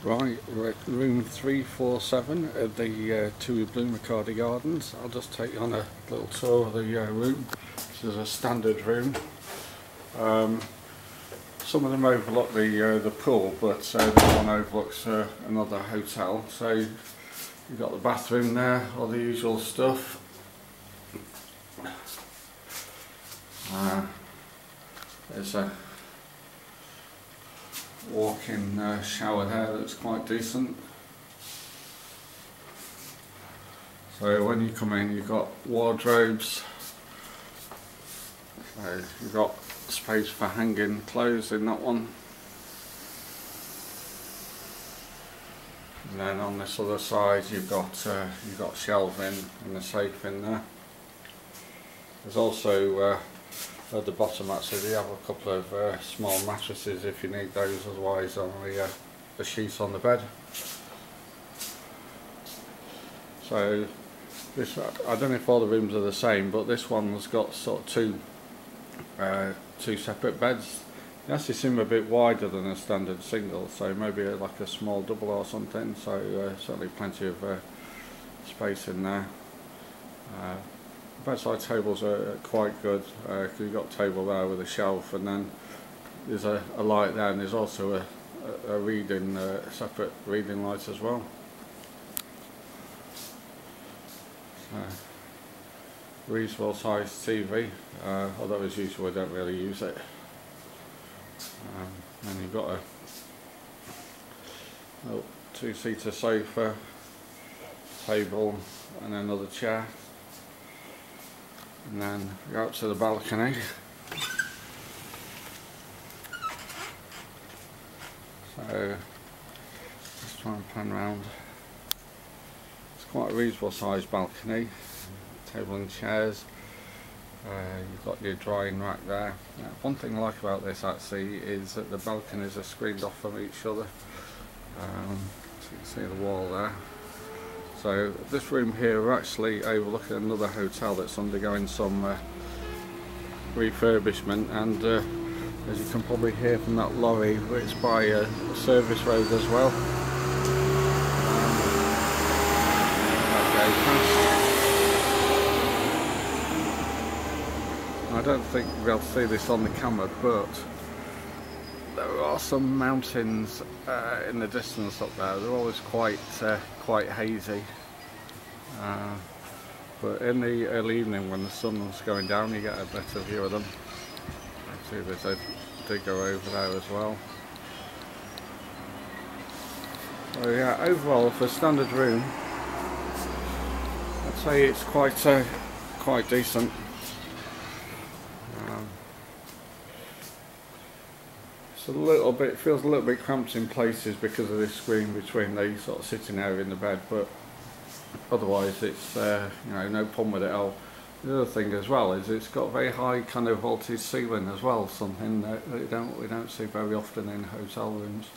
Right, we're at room 347 at the TUI Blue Makadi Gardens. I'll just take you on a little tour of the room. This is a standard room. Some of them overlook the pool, but this one overlooks another hotel. So you've got the bathroom there, all the usual stuff. There's a walk-in shower there that's quite decent. So when you come in, you've got wardrobes. So you've got space for hanging clothes in that one. And then on this other side, you've got shelving and a safe in there. There's also at the bottom actually you have a couple of small mattresses if you need those, otherwise only the sheets on the bed. So this, I don't know if all the rooms are the same, but this one's got sort of two separate beds. They actually seem a bit wider than a standard single, so maybe like a small double or something, so certainly plenty of space in there. Bedside tables are quite good, because you've got a table there with a shelf, and then there's a light there, and there's also a separate reading light as well. Reasonable sized TV, although as usual I don't really use it. And you've got a little two-seater sofa, table and another chair. And then go up to the balcony. So just try and pan around. It's quite a reasonable sized balcony. Table and chairs. You've got your drying rack there. Now, one thing I like about this actually is that the balconies are screened off from each other. So you can see the wall there. So this room here, we're actually overlooking another hotel that's undergoing some refurbishment, and as you can probably hear from that lorry, it's by a service road as well. I don't think you'll be able to see this on the camera, but there are some mountains in the distance up there. They're always quite hazy, but in the early evening when the sun's going down, you get a better view of them. See, there's a digger over there as well. So yeah, overall for a standard room, I'd say it's quite decent. Feels a little bit cramped in places because of this screen between the sort of sitting area in the bed, but otherwise it's no problem with it at all. The other thing as well is it's got very high kind of voltage ceiling as well, something that we don't see very often in hotel rooms.